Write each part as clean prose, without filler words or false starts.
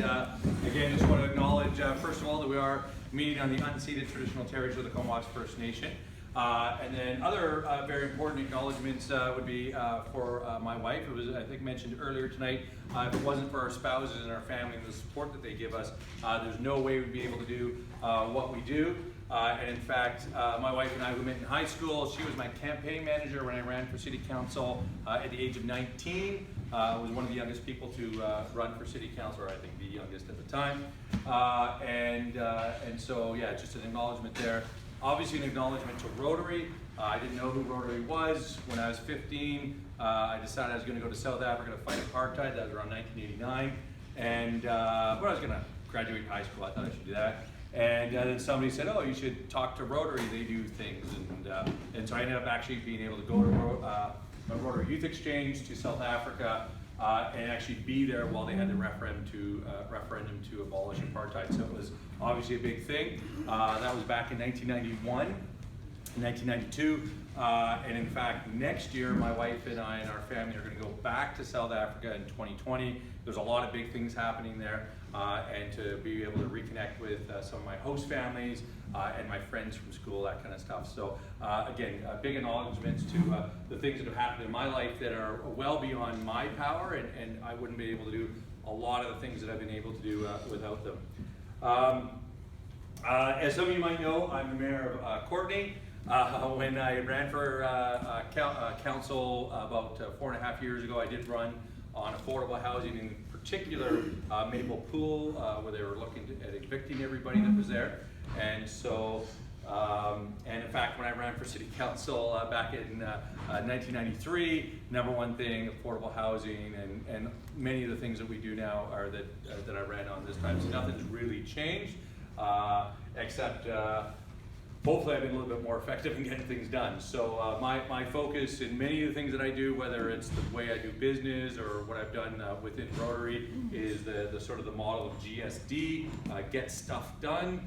And again, just want to acknowledge, first of all, that we are meeting on the unceded traditional territory of the Comox First Nation. And then other very important acknowledgements would be for my wife. It was, I think, mentioned earlier tonight. If it wasn't for our spouses and our family and the support that they give us, there's no way we'd be able to do what we do. And in fact, my wife and I, we met in high school. She was my campaign manager when I ran for city council at the age of 19. Was one of the youngest people to run for city council, or I think the youngest at the time. And so, yeah, just an acknowledgement there. Obviously an acknowledgement to Rotary. I didn't know who Rotary was. When I was 15, I decided I was going to go to South Africa to fight apartheid. That was around 1989. And when I was going to graduate high school, I thought I should do that. And then somebody said, oh, you should talk to Rotary, they do things. And so I ended up actually being able to go to a Rotary Youth Exchange to South Africa and actually be there while they had the referendum to abolish apartheid. So it was obviously a big thing. That was back in 1991, 1992. And in fact, next year, my wife and I and our family are going to go back to South Africa in 2020. There's a lot of big things happening there. And to be able to reconnect with some of my host families and my friends from school, that kind of stuff. So again, big acknowledgements to the things that have happened in my life that are well beyond my power, and I wouldn't be able to do a lot of the things that I've been able to do without them. As some of you might know, I'm the mayor of Courtenay. When I ran for council about 4.5 years ago, I did run on affordable housing, in particular Maple Pool, where they were looking at evicting everybody that was there. And so, and in fact, when I ran for city council back in 1993, number one thing, affordable housing, and many of the things that we do now are that I ran on this time. So nothing's really changed, except hopefully I've been a little bit more effective in getting things done. So my focus in many of the things that I do, whether it's the way I do business or what I've done within Rotary, is the sort of the model of GSD, get stuff done.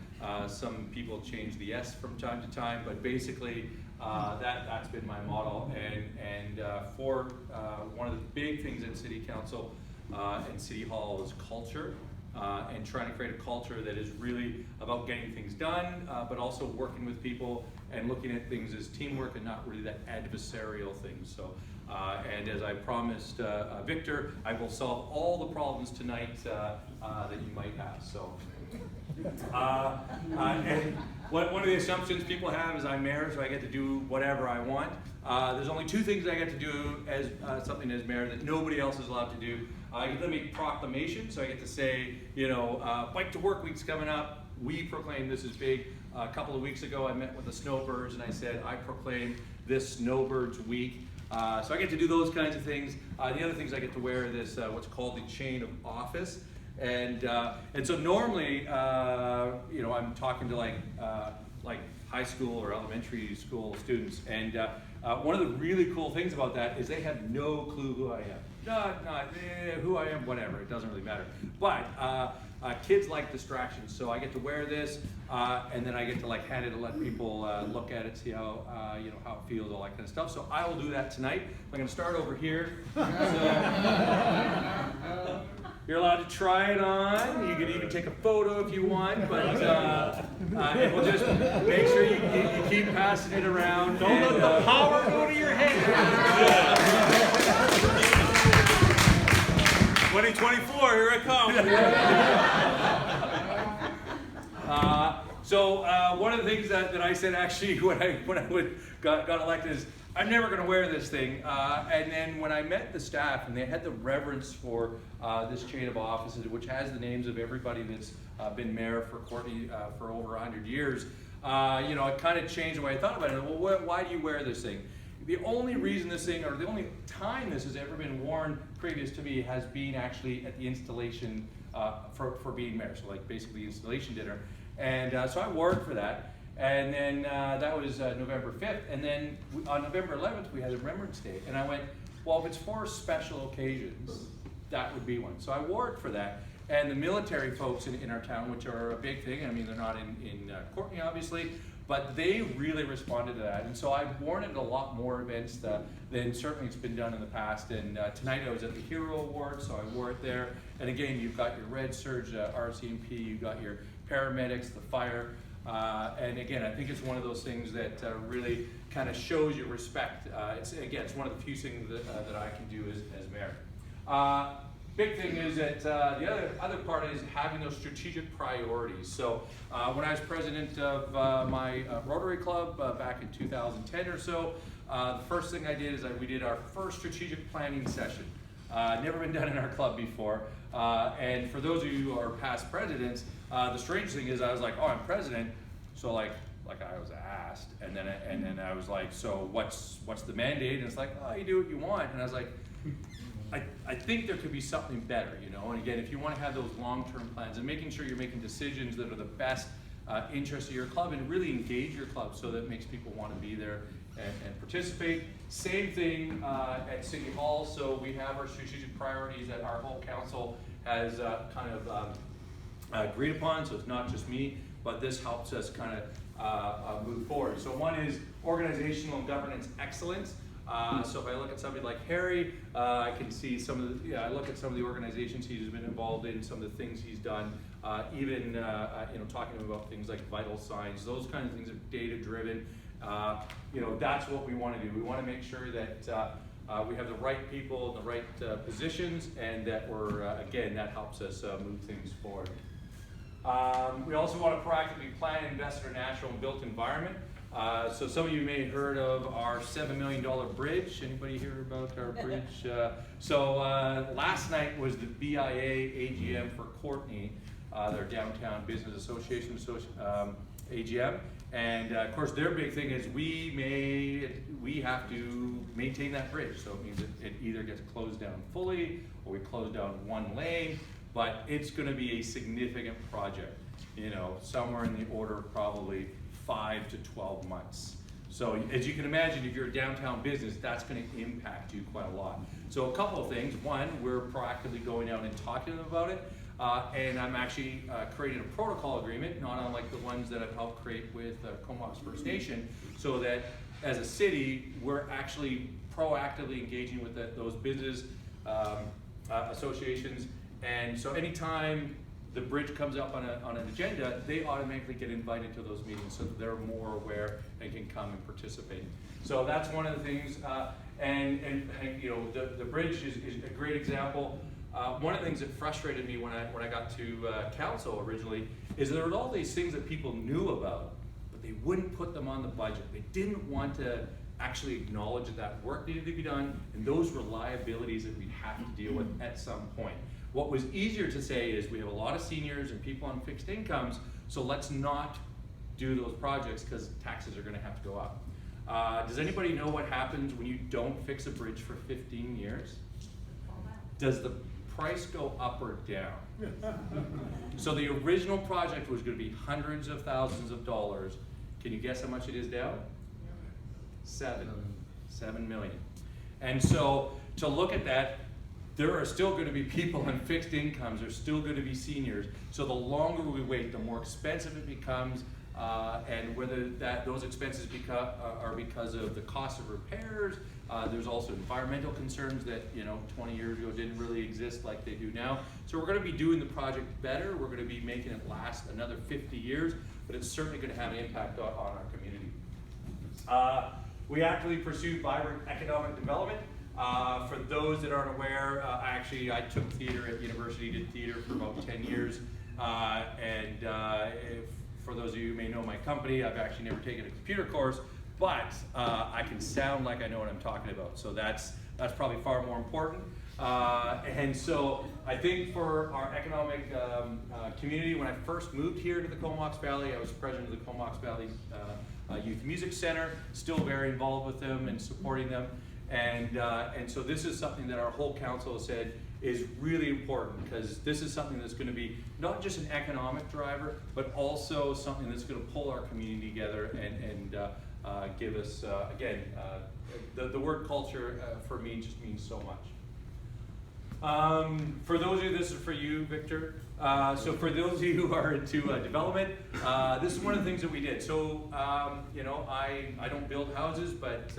Some people change the S from time to time, but basically that's been my model. And for one of the big things in City Council and City Hall is culture. And trying to create a culture that is really about getting things done, but also working with people and looking at things as teamwork and not really that adversarial thing. So, and as I promised Victor, I will solve all the problems tonight that you might have. So, and one of the assumptions people have is I'm mayor, so I get to do whatever I want. There's only two things I get to do as something as mayor that nobody else is allowed to do. I get to make proclamations, so I get to say, you know, Bike to Work Week's coming up. We proclaim this is big. A couple of weeks ago, I met with the Snowbirds, and I said, I proclaim this Snowbirds Week. So I get to do those kinds of things. The other things I get to wear this, what's called the chain of office. And so normally, you know, I'm talking to like high school or elementary school students, and one of the really cool things about that is they have no clue who I am. Who I am, whatever, it doesn't really matter. But kids like distractions, so I get to wear this, and then I get to like hand it to let people look at it, see how you know, how it feels, all that kind of stuff. So I will do that tonight. I'm going to start over here. So, you're allowed to try it on. You can even take a photo if you want, but and we'll just make sure you keep passing it around. Don't let the power go to your head. 2024, here it comes. So one of the things that I said actually when I got elected is I'm never going to wear this thing. And then when I met the staff and they had the reverence for this chain of offices, which has the names of everybody that's been mayor for Courtenay for over 100 years, you know, it kind of changed the way I thought about it. Well, why do you wear this thing? The only reason this thing, or the only time this has ever been worn previous to me, has been actually at the installation for being mayor, so like basically installation dinner. And so I wore it for that. And then that was November 5th. And then on November 11th, we had a Remembrance Day. And I went, well, if it's for special occasions, that would be one. So I wore it for that. And the military folks in our town, which are a big thing, I mean, they're not in Courtenay, obviously, but they really responded to that. And so I've worn it at a lot more events than certainly it's been done in the past. And tonight I was at the Hero Award, so I wore it there. And again, you've got your Red Surge RCMP, you've got your paramedics, the fire. And again, I think it's one of those things that really kind of shows your respect. It's one of the few things that I can do as mayor. Big thing is that the other part is having those strategic priorities. So when I was president of my Rotary Club back in 2010 or so, the first thing I did is we did our first strategic planning session. Never been done in our club before. And for those of you who are past presidents, the strange thing is I was like, oh, I'm president. So like I was asked, and then I was like, so what's the mandate? And it's like, oh, you do what you want. And I was like, I think there could be something better, you know. And again, if you want to have those long-term plans and making sure you're making decisions that are the best interest of your club and really engage your club so that it makes people want to be there and participate. Same thing at City Hall. So we have our strategic priorities that our whole council has kind of agreed upon. So it's not just me, but this helps us kind of move forward. So one is organizational and governance excellence. So if I look at somebody like Harry, I can see some of the, I look at some of the organizations he's been involved in, some of the things he's done, even talking about things like vital signs, those kinds of things are data driven. That's what we want to do. We want to make sure that we have the right people in the right positions, and that we're, again, that helps us move things forward. We also want to proactively plan and invest in our natural and built environment. So some of you may have heard of our $7 million bridge. Anybody hear about our bridge? So last night was the BIA AGM for Courtenay, their Downtown Business Association AGM. And of course their big thing is we have to maintain that bridge. So it means it either gets closed down fully or we close down one lane, but it's gonna be a significant project, somewhere in the order of probably 5 to 12 months. So as you can imagine, if you're a downtown business, that's going to impact you quite a lot. So a couple of things. One, we're proactively going out and talking to them about it. And I'm actually creating a protocol agreement, not unlike the ones that I've helped create with Comox First Nation, so that as a city, we're actually proactively engaging with those business associations. And so anytime the bridge comes up on an agenda, they automatically get invited to those meetings so that they're more aware and can come and participate. So that's one of the things, the bridge is a great example. One of the things that frustrated me when I got to council originally is there were all these things that people knew about, but they wouldn't put them on the budget. They didn't want to actually acknowledge that work needed to be done, and those were liabilities that we'd have to deal with at some point. What was easier to say is we have a lot of seniors and people on fixed incomes, so let's not do those projects because taxes are going to have to go up. Does anybody know what happens when you don't fix a bridge for 15 years? Does the price go up or down? So the original project was going to be hundreds of thousands of dollars. Can you guess how much it is now? 7 million. And so to look at that, there are still going to be people on fixed incomes, there's still going to be seniors. So the longer we wait, the more expensive it becomes, and whether those expenses are because of the cost of repairs. There's also environmental concerns that 20 years ago didn't really exist like they do now. So we're going to be doing the project better. We're going to be making it last another 50 years, but it's certainly going to have an impact on our community. We actively pursue vibrant economic development. For those that aren't aware, I took theater at university, did theater for about 10 years. For those of you who may know my company, I've actually never taken a computer course, but I can sound like I know what I'm talking about. So that's probably far more important. And so I think for our economic community, when I first moved here to the Comox Valley, I was president of the Comox Valley Youth Music Center, still very involved with them and supporting them. And so this is something that our whole council has said is really important, because this is something that's going to be not just an economic driver, but also something that's going to pull our community together and give us, again, the word culture for me just means so much. For those of you, this is for you, Victor. So for those of you who are into development, this is one of the things that we did. So, you know, I don't build houses, but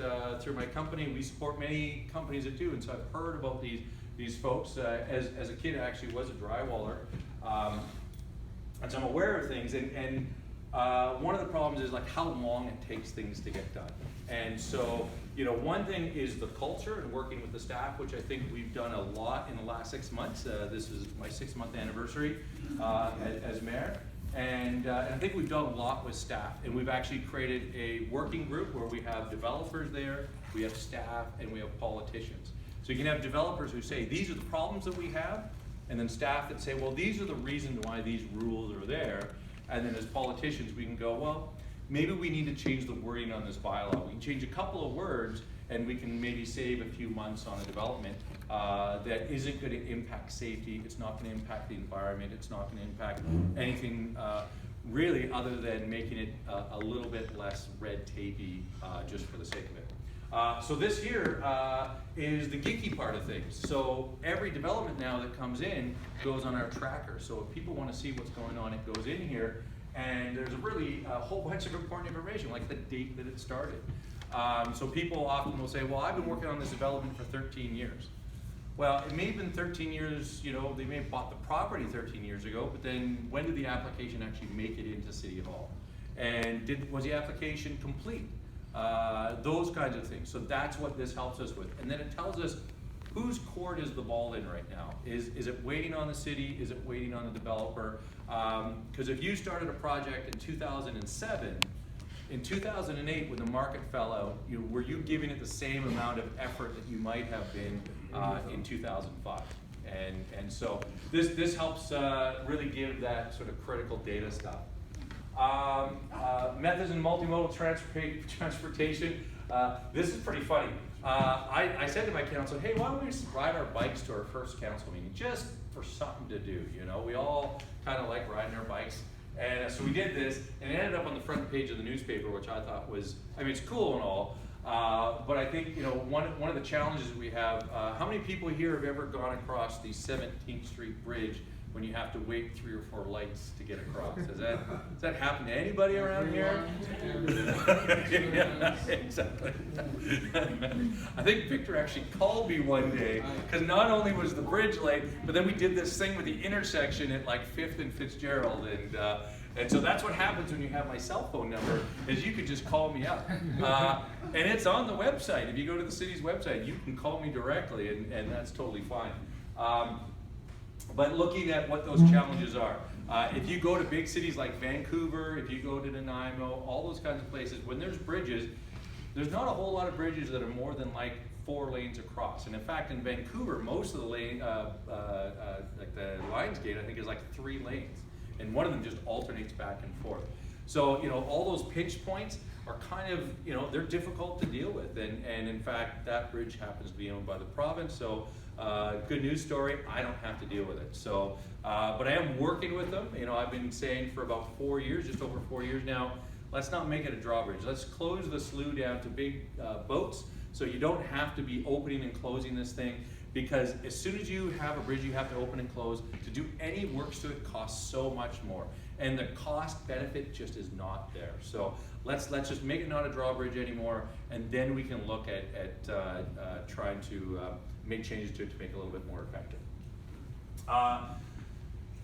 through my company, we support many companies that do. And so I've heard about these folks. As a kid, I actually was a drywaller. And so I'm aware of things. And one of the problems is like how long it takes things to get done. And so, you know, one thing is the culture and working with the staff, which I think we've done a lot in the last 6 months. This is my 6-month anniversary as mayor. And I think we've done a lot with staff. And we've actually created a working group where we have developers there, we have staff, and we have politicians. So you can have developers who say, these are the problems that we have, and then staff that say, well, these are the reasons why these rules are there. And then as politicians, we can go, well, maybe we need to change the wording on this bylaw. We can change a couple of words and we can maybe save a few months on a development that isn't going to impact safety, it's not going to impact the environment, it's not going to impact anything really other than making it a little bit less red tapey just for the sake of it. So this here is the geeky part of things. So every development now that comes in goes on our tracker. So if people want to see what's going on, it goes in here. And there's really a whole bunch of important information, like the date that it started. So people often will say, well, I've been working on this development for 13 years. Well, it may have been 13 years, you know, they may have bought the property 13 years ago, but then when did the application actually make it into City Hall? And was the application complete? Those kinds of things. So that's what this helps us with. And then it tells us whose court is the ball in right now? Is it waiting on the city? Is it waiting on the developer? Because if you started a project in 2007, in 2008 when the market fell out, were you giving it the same amount of effort that you might have been in 2005? And so this helps really give that sort of critical data stuff. Methods in multimodal transportation. This is pretty funny. I said to my council, hey, why don't we just ride our bikes to our first council meeting, just for something to do, you know? We all kind of like riding our bikes. And so we did this, and it ended up on the front page of the newspaper, which I thought was, I mean, it's cool and all, but I think, you know, one of the challenges we have, how many people here have ever gone across the 17th Street Bridge when you have to wait 3 or 4 lights to get across? Does that happen to anybody around here? Yeah, exactly. I think Victor actually called me one day, because not only was the bridge late, but then we did this thing with the intersection at like 5th and Fitzgerald, and so that's what happens when you have my cell phone number, is you could just call me up. And it's on the website. If you go to the city's website, you can call me directly, and that's totally fine. But looking at what those challenges are, if you go to big cities like Vancouver, if you go to Nanaimo, all those kinds of places, when there's bridges, there's not a whole lot of bridges that are more than like 4 lanes across. And in fact, in Vancouver, most of the lane, like the Lions Gate, I think is like 3 lanes. And one of them just alternates back and forth. So, you know, all those pinch points are kind of, you know, they're difficult to deal with. And in fact, that bridge happens to be owned by the province. So good news story, I don't have to deal with it. So, but I am working with them. You know, I've been saying for about 4 years, just over 4 years now, let's not make it a drawbridge. Let's close the slough down to big boats, so you don't have to be opening and closing this thing, because as soon as you have a bridge you have to open and close, to do any works to it costs so much more. And the cost benefit just is not there. So let's just make it not a drawbridge anymore, and then we can look at trying to make changes to it to make it a little bit more effective.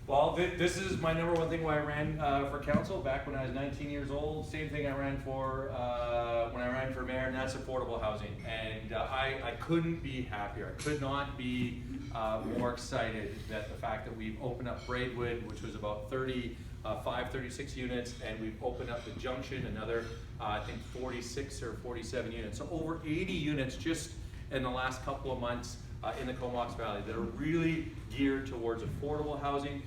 Well, this is my #1 thing why I ran for council back when I was 19 years old. Same thing I ran for when I ran for mayor, and that's affordable housing. And I couldn't be happier. I could not be more excited that the fact that we've opened up Braidwood, which was about 36 units, and we've opened up the Junction, another I think 46 or 47 units. So over 80 units just in the last couple of months in the Comox Valley that are really geared towards affordable housing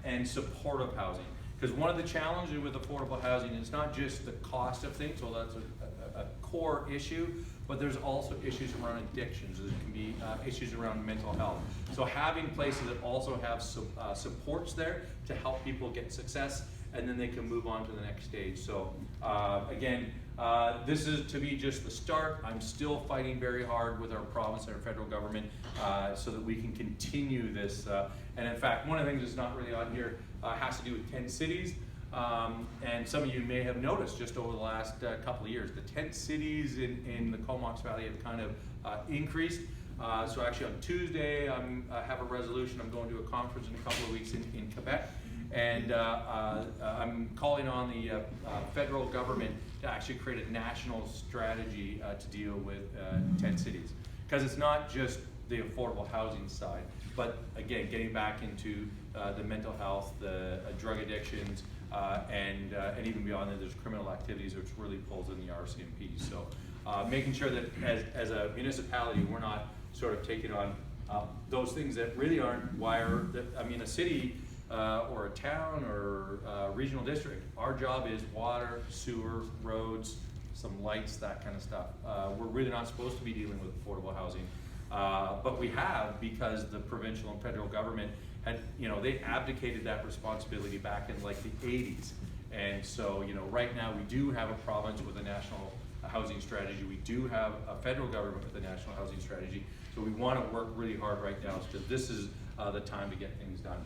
and supportive housing. Because one of the challenges with affordable housing is not just the cost of things, well that's a core issue, but there's also issues around addictions. There can be issues around mental health. So having places that also have supports there to help people get success, and then they can move on to the next stage. So again, This is to be just the start. I'm still fighting very hard with our province and our federal government so that we can continue this. And in fact, one of the things that's not really on here has to do with tent cities. And some of you may have noticed just over the last couple of years, the tent cities in the Comox Valley have kind of increased. So actually on Tuesday, I have a resolution. I'm going to a conference in a couple of weeks in Quebec. And I'm calling on the federal government to actually create a national strategy to deal with tent cities. Because it's not just the affordable housing side, but again, getting back into the mental health, the drug addictions, and even beyond that, there's criminal activities, which really pulls in the RCMP. So making sure that as a municipality, we're not sort of taking on those things that really aren't a city or a town or a regional district. Our job is water, sewer, roads, some lights, that kind of stuff. We're really not supposed to be dealing with affordable housing, but we have, because the provincial and federal government had, they abdicated that responsibility back in like the 80s. And so, right now we do have a province with a national housing strategy. We do have a federal government with a national housing strategy. So we want to work really hard right now, because this is the time to get things done.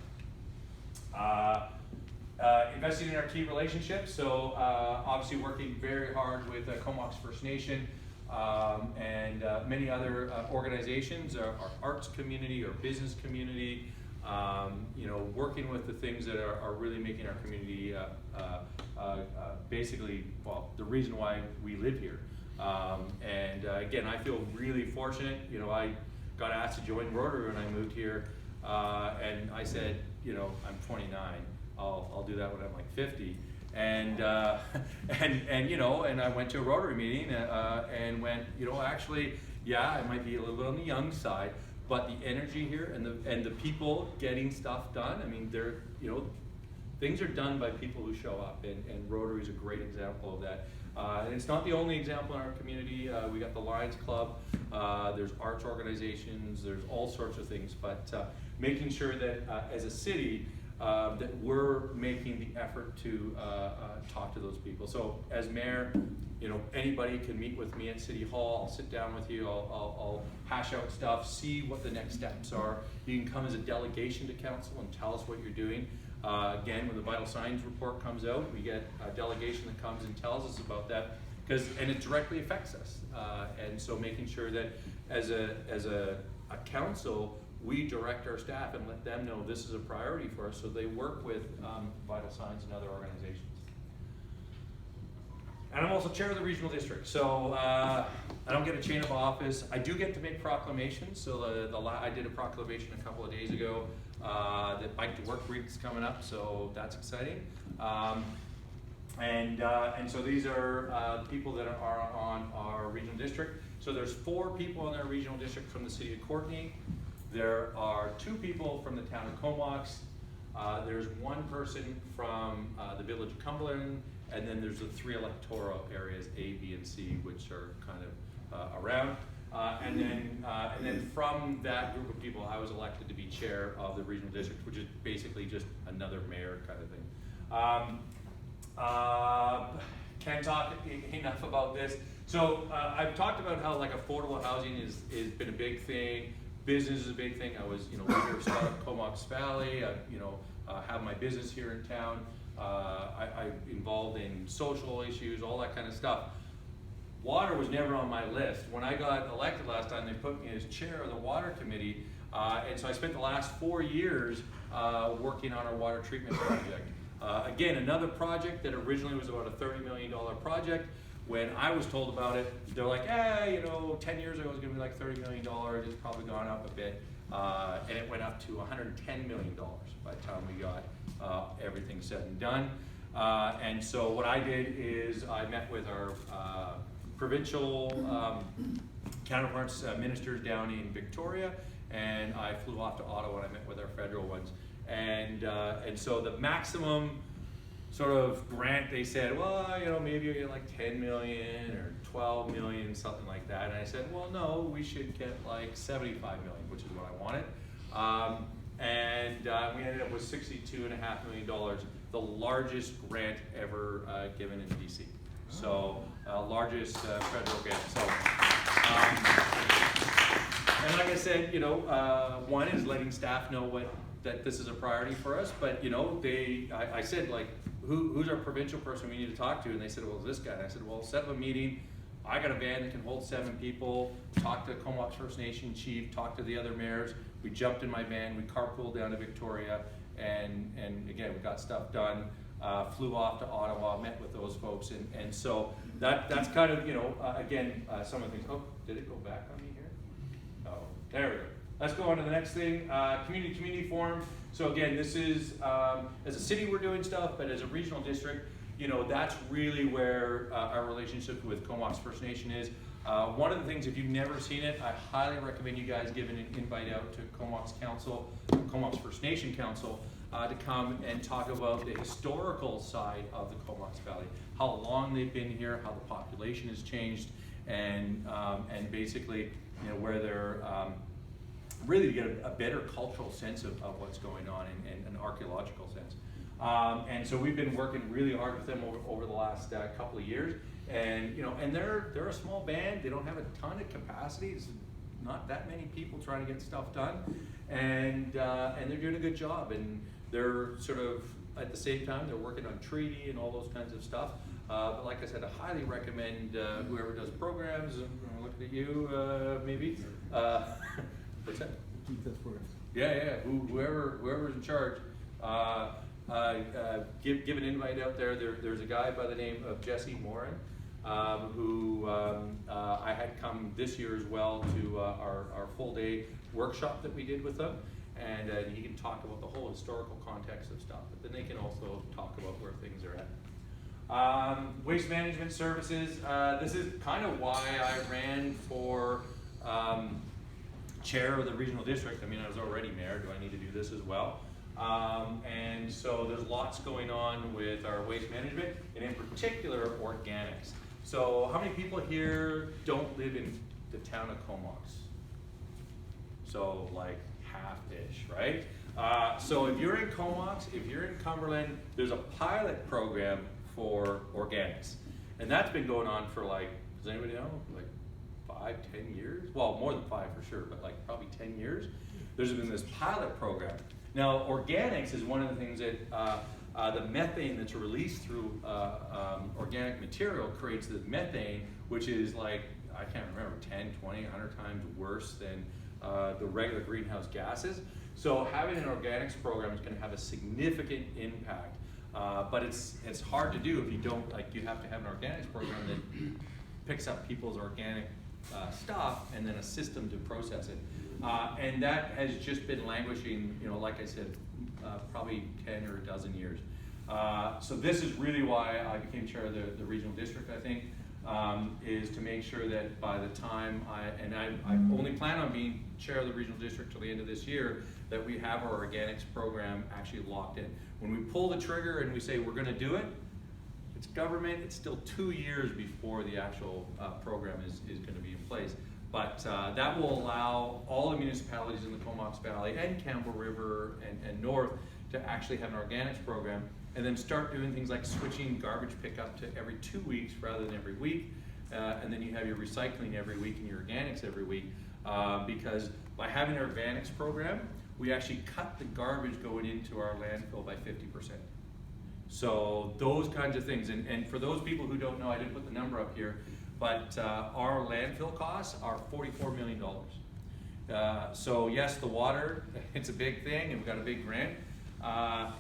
Investing in our key relationships, so obviously working very hard with Comox First Nation and many other organizations, our arts community, our business community, working with the things that are really making our community basically, well, the reason why we live here. And again, I feel really fortunate. I got asked to join Rotary when I moved here, and I said, I'm 29. I'll do that when I'm like 50. And and I went to a Rotary meeting and went, actually, yeah, I might be a little bit on the young side, but the energy here and the people getting stuff done. I mean, they're things are done by people who show up, and Rotary is a great example of that. And it's not the only example in our community. We got the Lions Club, there's arts organizations, there's all sorts of things, but making sure that as a city, that we're making the effort to talk to those people. So as mayor, anybody can meet with me at City Hall. I'll sit down with you, I'll hash out stuff, see what the next steps are. You can come as a delegation to council and tell us what you're doing. Again, when the vital signs report comes out, we get a delegation that comes and tells us about that, and it directly affects us. And so making sure that as a council, we direct our staff and let them know this is a priority for us, so they work with vital signs and other organizations. And I'm also chair of the regional district, so I don't get a chain of office. I do get to make proclamations. So I did a proclamation a couple of days ago that Bike to Work Week is coming up, so that's exciting. And so these are people that are on our regional district. So there's 4 people in our regional district from the city of Courtenay. There are 2 people from the town of Comox. There's 1 person from the village of Cumberland, and then there's the 3 electoral areas, A, B, and C, which are kind of around. And then from that group of people, I was elected to be chair of the regional district, which is basically just another mayor kind of thing. Can't talk enough about this. So I've talked about how affordable housing is been a big thing. Business is a big thing. I was leader of startup Comox Valley. I have my business here in town. I'm involved in social issues, all that kind of stuff. Water was never on my list. When I got elected last time, they put me as chair of the water committee, and so I spent the last 4 years working on our water treatment project. Again, another project that originally was about a $30 million project. When I was told about it, they're like, 10 years ago it was gonna be like $30 million, it's probably gone up a bit. And it went up to $110 million by the time we got everything said and done. And so what I did is I met with our provincial counterparts, ministers down in Victoria, and I flew off to Ottawa and I met with our federal ones. And so the maximum sort of grant, they said, well, maybe you get like 10 million or 12 million, something like that. And I said, well, no, we should get like 75 million, which is what I wanted. And we ended up with $62.5 million, the largest grant ever given in BC. So largest federal grant. So, and like I said, you know, one is letting staff know that this is a priority for us. But you know, I said like, who's our provincial person we need to talk to? And they said, well, this guy. And I said, well, set up a meeting. I got a van that can hold 7 people. Talk to Comox First Nation chief. Talk to the other mayors. We jumped in my van. We carpooled down to Victoria, and again, we got stuff done. Flew off to Ottawa, met with those folks, and so that's kind of, you know, again, some of the things. Oh, did it go back on me here? Oh, there we go. Let's go on to the next thing. Community forum. So again, this is as a city we're doing stuff, but as a regional district, you know, that's really where our relationship with Comox First Nation is. One of the things, if you've never seen it, I highly recommend you guys giving an invite out to Comox First Nation Council, to come and talk about the historical side of the Comox Valley, how long they've been here, how the population has changed, and basically, you know, where they're really to get a better cultural sense of what's going on and an archaeological sense. And so we've been working really hard with them over the last couple of years, and you know, and they're a small band. They don't have a ton of capacity. It's not that many people trying to get stuff done, and they're doing a good job. And they're sort of at the same time they're working on treaty and all those kinds of stuff. But like I said, I highly recommend whoever does programs. I'm looking at you, maybe. What's that? Yeah. Whoever's in charge. Give an invite out there. There's a guy by the name of Jesse Morin, who I had come this year as well to our full day workshop that we did with them, and he can talk about the whole historical context of stuff, but then they can also talk about where things are at. Waste management services. This is kind of why I ran for chair of the regional district. I mean, I was already mayor. Do I need to do this as well? And so there's lots going on with our waste management, and in particular, organics. So how many people here don't live in the town of Comox? So like half-ish, right? So if you're in Comox, if you're in Cumberland, there's a pilot program for organics. And that's been going on for like, does anybody know? Like 5-10 years? Well, more than 5 for sure, but like probably 10 years. There's been this pilot program. Now, organics is one of the things that the methane that's released through organic material creates the methane, which is like, I can't remember, 10, 20, 100 times worse than the regular greenhouse gases. So having an organics program is going to have a significant impact, but it's hard to do if you don't, like, you have to have an organics program that picks up people's organic stuff and then a system to process it. And that has just been languishing, you know, like I said, probably 10 or a dozen years. So this is really why I became chair of the regional district, I think, is to make sure that by the time I only plan on being chair of the regional district till the end of this year, that we have our organics program actually locked in. When we pull the trigger and we say we're gonna do it, it's government, it's still 2 years before the actual program is gonna be in place. But that will allow all the municipalities in the Comox Valley and Campbell River and North to actually have an organics program, and then start doing things like switching garbage pickup to every 2 weeks rather than every week. And then you have your recycling every week and your organics every week. Because by having our organics program, we actually cut the garbage going into our landfill by 50%. So those kinds of things, and for those people who don't know, I didn't put the number up here, but our landfill costs are $44 million. So yes, the water, it's a big thing, and we've got a big grant.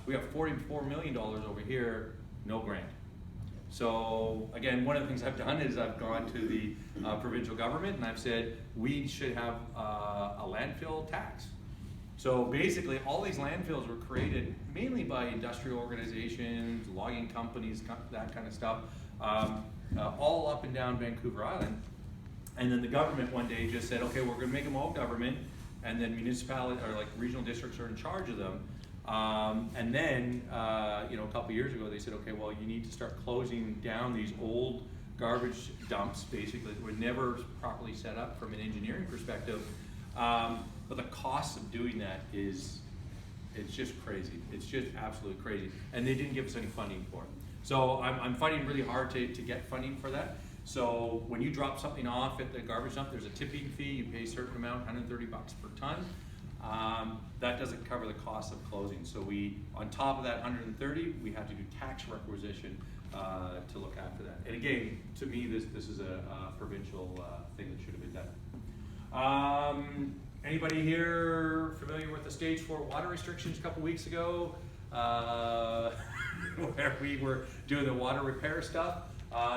We have $44 million over here, no grant. So again, one of the things I've done is I've gone to the provincial government and I've said we should have a landfill tax. So basically all these landfills were created mainly by industrial organizations, logging companies, that kind of stuff, all up and down Vancouver Island. And then the government one day just said, okay, we're gonna make them all government, and then municipality or like regional districts are in charge of them. And then, you know, a couple years ago, they said, okay, well, you need to start closing down these old garbage dumps, basically, that were never properly set up from an engineering perspective. But the cost of doing that it's just crazy. It's just absolutely crazy. And they didn't give us any funding for it. So I'm fighting really hard to get funding for that. So when you drop something off at the garbage dump, there's a tipping fee. You pay a certain amount, 130 bucks per ton. That doesn't cover the cost of closing. So we, on top of that 130, we have to do tax requisition to look after that. And again, to me, this is a provincial thing that should have been done. Anybody here familiar with the stage 4 water restrictions a couple weeks ago? Where we were doing the water repair stuff.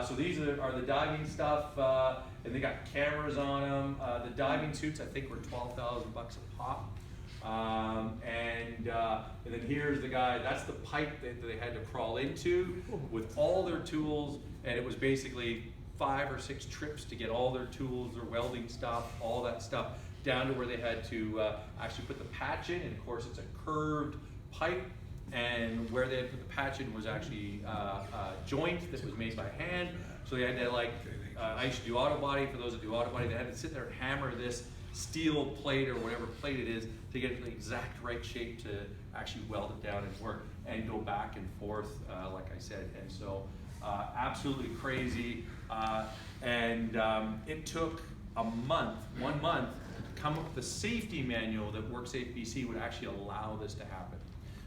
So these are the diving stuff, and they got cameras on them. The diving suits, I think, were 12,000 bucks a pop. And then here's the guy, that's the pipe that they had to crawl into with all their tools, and it was basically 5 or 6 trips to get all their tools, their welding stuff, all that stuff, down to where they had to actually put the patch in, and of course it's a curved pipe, and where they had put the patch in was actually a joint that was made by hand, so they had to, like, I used to do auto body. For those that do auto body, they had to sit there and hammer this steel plate or whatever plate it is to get it the exact right shape to actually weld it down and work and go back and forth, like I said. And so absolutely crazy. It took a month, 1 month, to come up with a safety manual that WorkSafe BC would actually allow this to happen.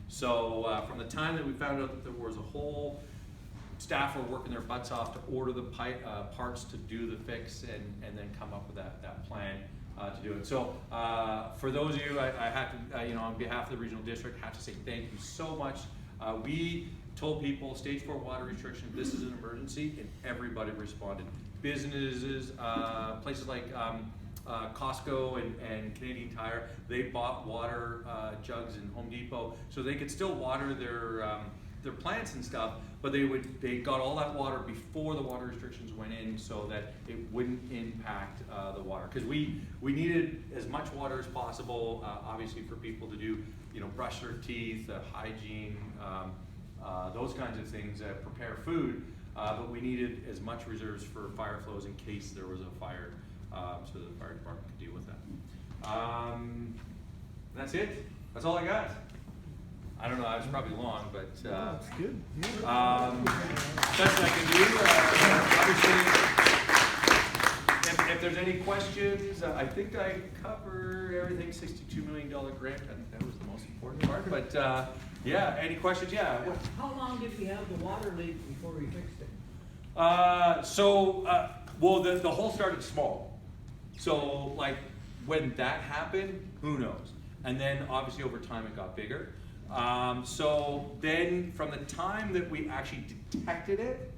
So from the time that we found out that there was a hole, staff were working their butts off to order the parts to do the fix and then come up with that plan to do it. So for those of you, I have to, on behalf of the regional district, have to say thank you so much. We told people stage 4 water restriction, this is an emergency, and everybody responded. Businesses, places like Costco and Canadian Tire, they bought water jugs in Home Depot so they could still water their plants and stuff, but they got all that water before the water restrictions went in so that it wouldn't impact the water, because we needed as much water as possible, obviously, for people to do, brush their teeth, hygiene, those kinds of things, prepare food, but we needed as much reserves for fire flows in case there was a fire, so the fire department could deal with that. That's it. That's all I got. I don't know, I was probably long, but That's good. best I can do. Obviously, if there's any questions, I think I covered everything. $62 million grant, I think that was the most important part. But yeah, any questions? Yeah. How long did we have the water leak before we fixed it? Well, the hole started small. So, like, when that happened, who knows? And then, obviously, over time, it got bigger. So then, from the time that we actually detected it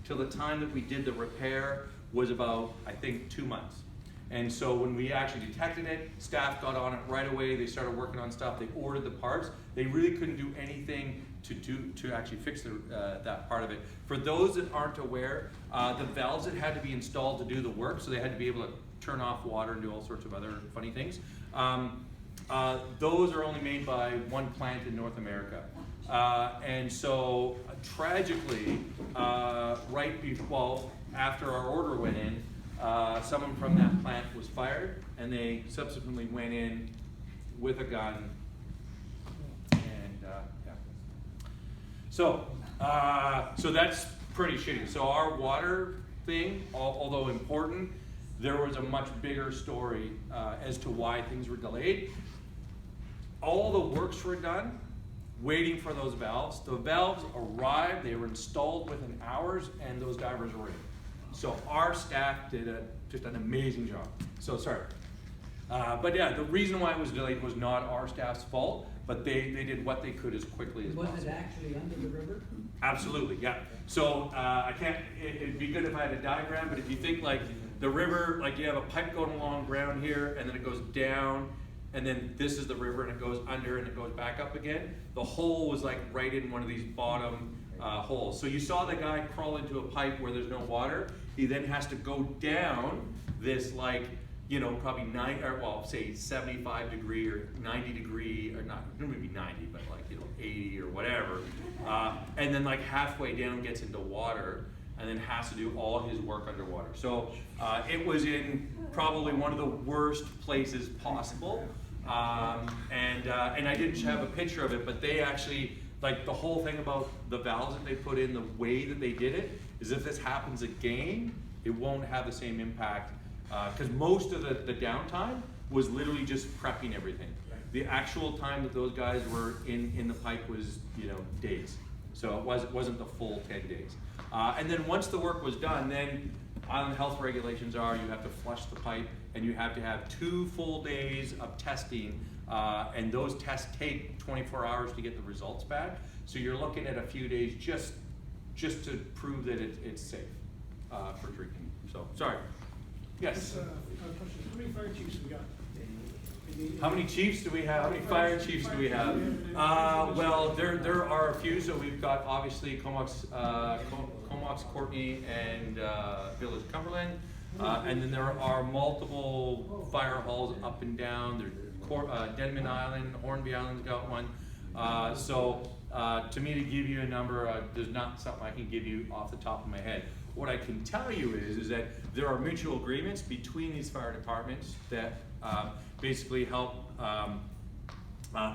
till the time that we did the repair was about, I think, 2 months. And so when we actually detected it, staff got on it right away. They started working on stuff. They ordered the parts. They really couldn't do anything to actually fix that part of it. For those that aren't aware, the valves that had to be installed to do the work, so they had to be able to turn off water and do all sorts of other funny things. Those are only made by one plant in North America. And so tragically, after our order went in, someone from that plant was fired, and they subsequently went in with a gun. And yeah. So that's pretty shitty. So our water thing, although important, there was a much bigger story as to why things were delayed. All the works were done, waiting for those valves. The valves arrived, they were installed within hours, and those divers were in. So our staff did just an amazing job. So sorry. But yeah, the reason why it was delayed was not our staff's fault, but they did what they could as quickly as possible. Was it actually under the river? Absolutely, yeah. So it'd be good if I had a diagram, but if you think like the river, like you have a pipe going along ground here, and then it goes down, and then this is the river, and it goes under, and it goes back up again. The hole was like right in one of these bottom holes. So you saw the guy crawl into a pipe where there's no water. He then has to go down this, like, probably say 75 degree or 90 degree, or not, maybe 90, but like, 80 or whatever. And then like halfway down gets into water, and then has to do all his work underwater. So it was in probably one of the worst places possible. And I didn't have a picture of it, but they actually like the whole thing about the valves that they put in, the way that they did it, is if this happens again, it won't have the same impact. Because most of the downtime was literally just prepping everything. The actual time that those guys were in the pipe was, you know, days. So it wasn't the full 10 days. And then once the work was done, then island health regulations are you have to flush the pipe and you have to have 2 full days of testing. And those tests take 24 hours to get the results back. So you're looking at a few days just to prove that it's safe for drinking. So, sorry. Yes? Question. How many fire chiefs we got? How many chiefs do we have? How many fire chiefs do we have? Well, there are a few. So we've got obviously Comox, Courtenay, and Village Cumberland. And then there are multiple fire halls up and down. There's Denman Island, Hornby Island's got one. To me, to give you a number, there's not something I can give you off the top of my head. What I can tell you is that there are mutual agreements between these fire departments that basically help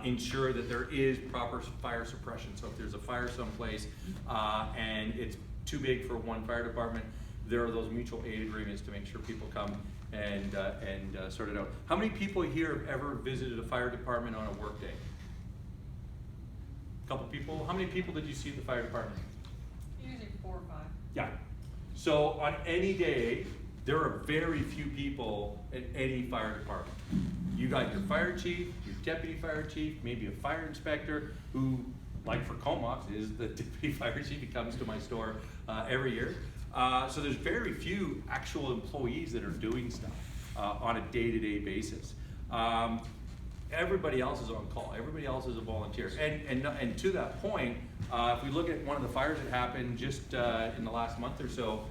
ensure that there is proper fire suppression. So if there's a fire someplace and it's too big for one fire department, there are those mutual aid agreements to make sure people come and sort it out. How many people here have ever visited a fire department on a work day? A couple people? How many people did you see at the fire department? Usually 4 or 5. Yeah. So on any day, there are very few people at any fire department. You got your fire chief, your deputy fire chief, maybe a fire inspector who, like for Comox, is the deputy fire chief. He comes to my store every year. So there's very few actual employees that are doing stuff on a day-to-day basis. Everybody else is on call. Everybody else is a volunteer. And to that point, if we look at one of the fires that happened just in the last month or so,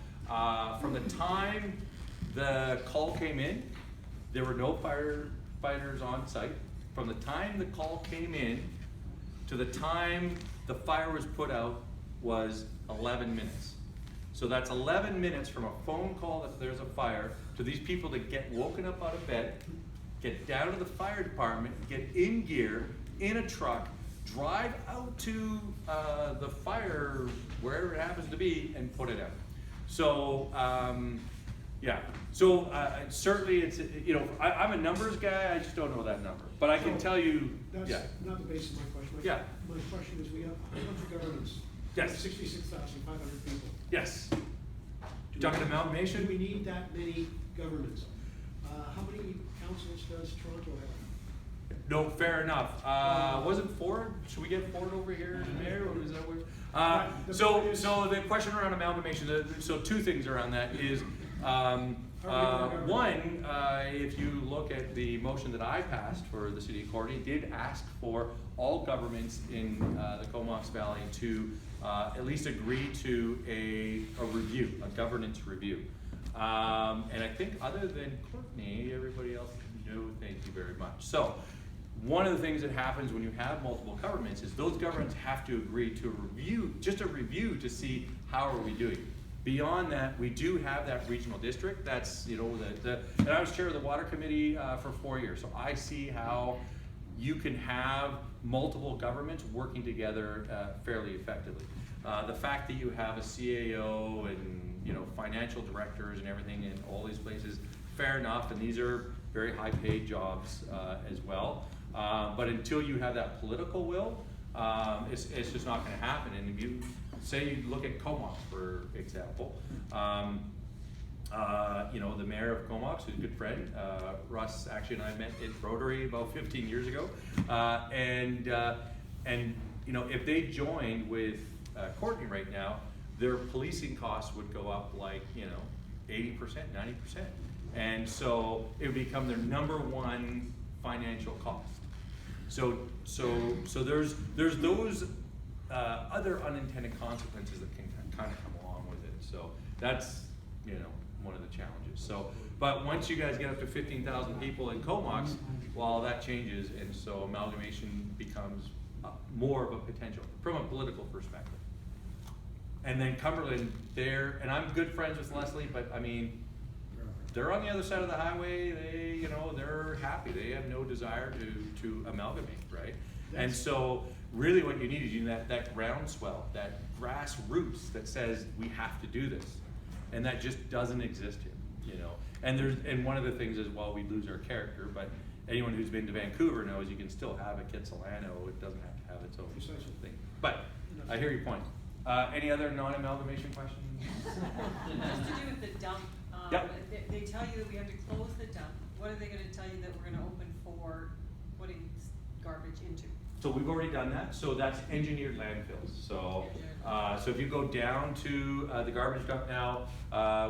from the time the call came in, there were no firefighters on site. From the time the call came in to the time the fire was put out was 11 minutes. So that's 11 minutes from a phone call that there's a fire to these people that get woken up out of bed, get down to the fire department, get in gear, in a truck, drive out to the fire, wherever it happens to be, and put it out. So, yeah. So certainly it's, you know, I'm a numbers guy, I just don't know that number. But I can tell you, That's yeah. not the basis of my question. Yeah. My question is, we have a bunch of governments. Yes. 66,500 people. Yes. Do Talking we- amalgamation? Do we need that many governments? How many councils does Toronto have? No, fair enough. Wasn't Ford? Should we get Ford over here as mayor, or is that where? So the question around amalgamation. So 2 things around that is one, if you look at the motion that I passed for the city of Courtenay, did ask for all governments in the Comox Valley to at least agree to a review, a governance review. And I think other than Courtenay, everybody else, no, thank you very much. So one of the things that happens when you have multiple governments is those governments have to agree to a review, just a review to see how are we doing. Beyond that, we do have that regional district. That's, you know, and I was chair of the water committee for 4 years. So I see how you can have multiple governments working together fairly effectively. The fact that you have a CAO and, you know, financial directors and everything in all these places, fair enough, and these are very high paid jobs as well. But until you have that political will, it's just not gonna happen. And if you say you look at Comox, for example, you know, the mayor of Comox, who's a good friend, Russ actually and I met at Rotary about 15 years ago. And you know, if they joined with Courtenay right now, their policing costs would go up like, you know, 80%, 90%. And so it would become their #1 financial cost. So there's those other unintended consequences that can kind of come along with it. So that's, you know, one of the challenges. So, but once you guys get up to 15,000 people in Comox, well, that changes, and so amalgamation becomes more of a potential from a political perspective. And then Cumberland, and I'm good friends with Leslie, but I mean, they're on the other side of the highway. They, you know, they're happy. They have no desire to amalgamate, right? And so really what you need is you need that groundswell, that grassroots that says we have to do this. And that just doesn't exist here, you know. And one of the things is, well, we lose our character, but anyone who's been to Vancouver knows you can still have a Kitsilano. It doesn't have to have its own Precisely. thing. But I hear your point. Any other non-amalgamation questions? Just to do with the dump, Yep. they tell you that we have to close the dump. What are they gonna tell you that we're gonna open for putting garbage into? So we've already done that. So that's engineered landfills. So, so if you go down to the garbage dump now,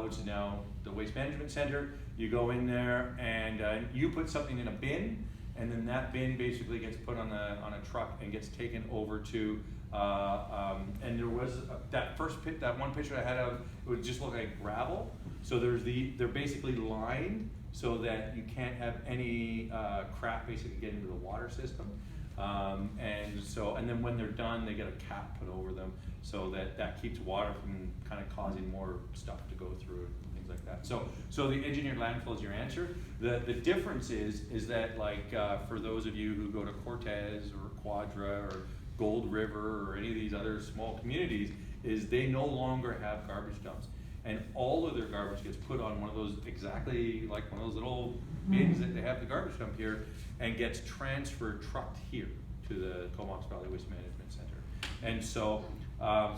which is now the Waste Management Center, you go in there and you put something in a bin, and then that bin basically gets put on a truck and gets taken over to. And there was that first pit, that one picture I had of, it would just look like gravel. So they're basically lined so that you can't have any crap basically get into the water system. And then when they're done, they get a cap put over them so that keeps water from kind of causing more stuff to go through and things like that. So the engineered landfill is your answer. The difference is that like for those of you who go to Cortez or Quadra or Gold River or any of these other small communities, is they no longer have garbage dumps. And all of their garbage gets put on one of those, exactly like one of those little bins that they have the garbage dump here, and gets transferred, trucked here to the Comox Valley Waste Management Center. And so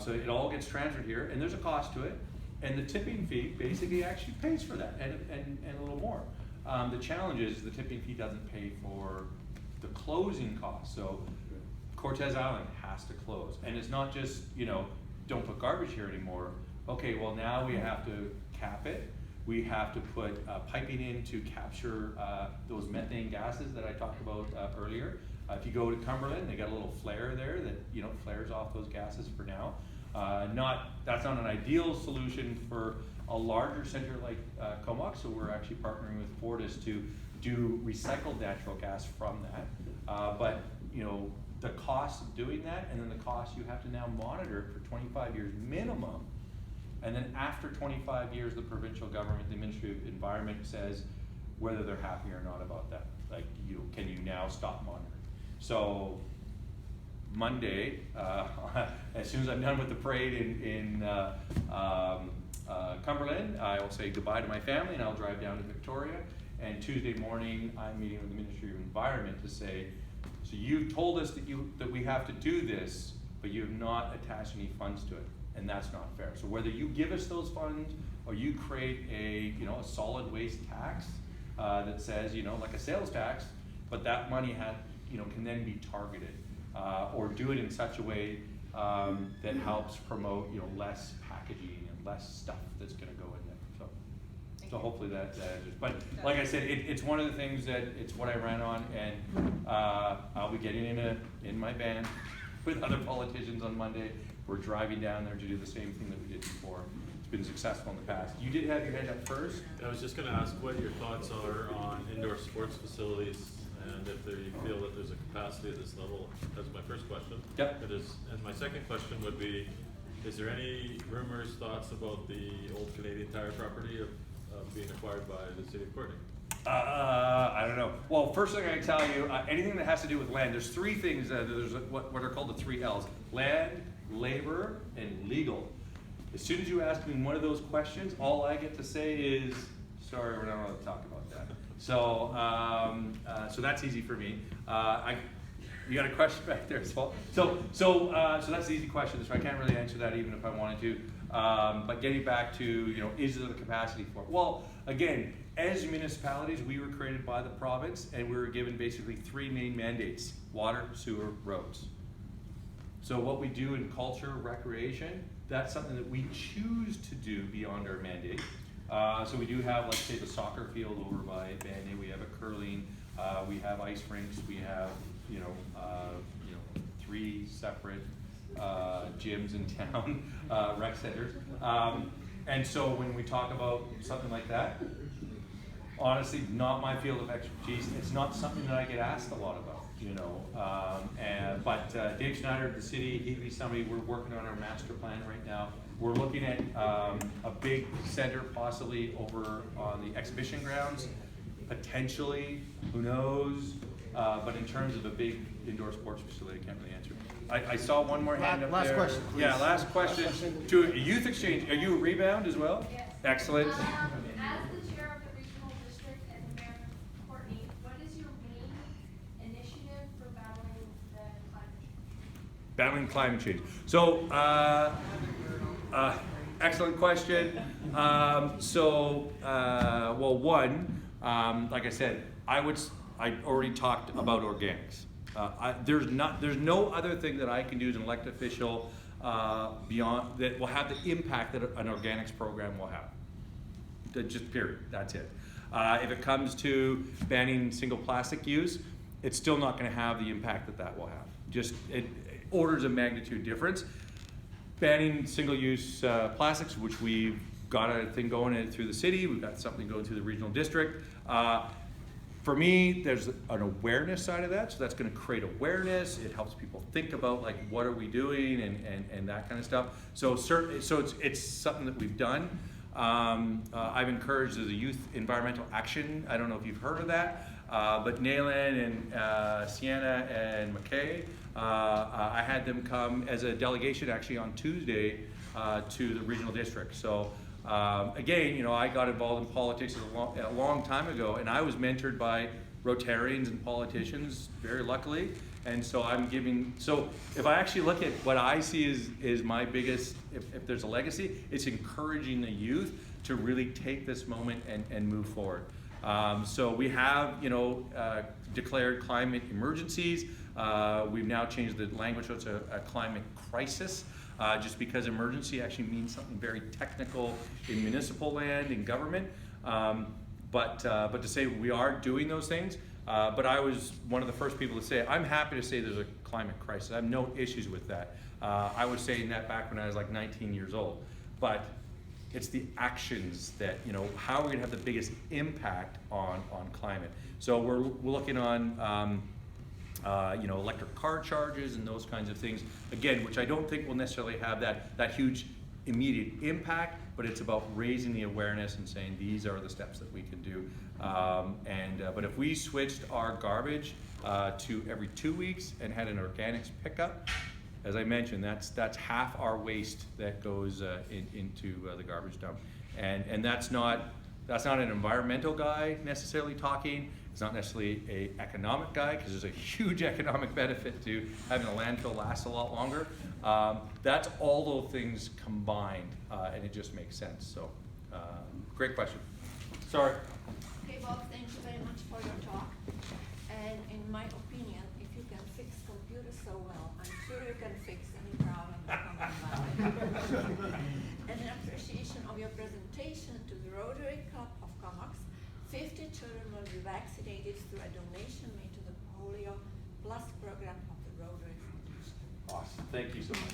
it all gets transferred here, and there's a cost to it, and the tipping fee basically actually pays for that, and a little more. The challenge is the tipping fee doesn't pay for the closing costs. So Cortez Island has to close, and it's not just, you know, don't put garbage here anymore. Okay, well now we have to cap it. We have to put piping in to capture those methane gases that I talked about earlier. If you go to Cumberland, they got a little flare there that, you know, flares off those gases for now. That's not an ideal solution for a larger center like Comox, so we're actually partnering with Fortis to do recycled natural gas from that. But, you know, the cost of doing that, and then the cost you have to now monitor it for 25 years minimum. And then after 25 years, the provincial government, the Ministry of Environment says whether they're happy or not about that. Like, can you now stop monitoring? So Monday, as soon as I'm done with the parade in Cumberland, I will say goodbye to my family and I'll drive down to Victoria. And Tuesday morning, I'm meeting with the Ministry of Environment to say, so you told us that we have to do this, but you have not attached any funds to it. And that's not fair. So whether you give us those funds or you create a solid waste tax that says, like a sales tax, but that money can then be targeted, or do it in such a way that helps promote less packaging and less stuff that's going to go in there. So hopefully that answers. But like I said, it's one of the things that it's what I ran on, and I'll be getting in my van with other politicians on Monday. We're driving down there to do the same thing that we did before. It's been successful in the past. You did have your hand up first. I was just going to ask what your thoughts are on indoor sports facilities, and if you feel that there's a capacity at this level. That's my first question. Yep. And my second question would be, is there any rumors, thoughts about the old Canadian Tire property of being acquired by the city of Courtenay? I don't know. Well, first thing I can tell you, anything that has to do with land, there's three things. There's what are called the 3 L's: land, labor, and legal. As soon as you ask me one of those questions, all I get to say is, sorry, we're not allowed to talk about that. So, so that's easy for me. You got a question back there as well. So that's the easy question. So I can't really answer that even if I wanted to. But getting back to, is there the capacity for it? Well, again, as municipalities, we were created by the province, and we were given basically 3 main mandates: water, sewer, roads. So what we do in culture, recreation, that's something that we choose to do beyond our mandate. So we do have, let's say, the soccer field over by Bandy. We have a curling. We have ice rinks. We have, 3 separate gyms in town, rec centers. And so when we talk about something like that, honestly, not my field of expertise. It's not something that I get asked a lot about. But Dave Schneider of the city, he'd be somebody. We're working on our master plan right now. We're looking at a big center possibly over on the exhibition grounds, potentially, who knows? But in terms of a big indoor sports facility, I can't really answer. I saw one more hand up Last there. question, please. Yeah, last question. To a youth exchange, are you a rebound as well? Yes. Excellent. As the chair of the regional district and the mayor of Courtenay, what is your main initiative for battling the climate change? Battling climate change. So, excellent question. Well, one, like I said, I already talked about organics. There's no other thing that I can do as an elected official beyond that will have the impact that an organics program will have. Just period. That's it. If it comes to banning single plastic use, it's still not going to have the impact that that will have. Just orders of magnitude difference. Banning single-use plastics, which we've got a thing going through the city, we've got something going through the regional district. For me, there's an awareness side of that, so that's going to create awareness. It helps people think about like what are we doing and that kind of stuff. So certainly, it's something that we've done. I've encouraged the youth environmental action. I don't know if you've heard of that, but Nayland and Sienna and McKay, I had them come as a delegation actually on Tuesday to the regional district. So again, you know, I got involved in politics a long time ago, and I was mentored by Rotarians and politicians, very luckily. And so so if I actually look at what I see is my biggest, if there's a legacy, it's encouraging the youth to really take this moment and move forward. So we have, you know, declared climate emergencies. We've now changed the language so it's a climate crisis, just because emergency actually means something very technical in municipal land, in government. But to say we are doing those things, but I was one of the first people to say, I'm happy to say there's a climate crisis. I have no issues with that. I was saying that back when I was like 19 years old. But it's the actions that, you know, how are we gonna have the biggest impact on climate? So we're looking on, you know, electric car charges and those kinds of things, again, which I don't think will necessarily have that huge immediate impact, but it's about raising the awareness and saying these are the steps that we can do. But if we switched our garbage to every 2 weeks and had an organics pickup, as I mentioned, that's half our waste that goes into the garbage dump, and that's not an environmental guy necessarily talking. It's not necessarily an economic guy, because there's a huge economic benefit to having a landfill last a lot longer. That's all those things combined, and it just makes sense. So, great question. Sorry. Okay, Bob, thank you very much for your talk. And in my opinion, if you can fix computers so well, I'm sure you can fix any problem in Comox Valley. And in appreciation of your presentation to the Rotary Club of Comox, 50 children will be vaccinated through a donation made to the Polio Plus program of the Rotary Foundation. Awesome. Thank you so much.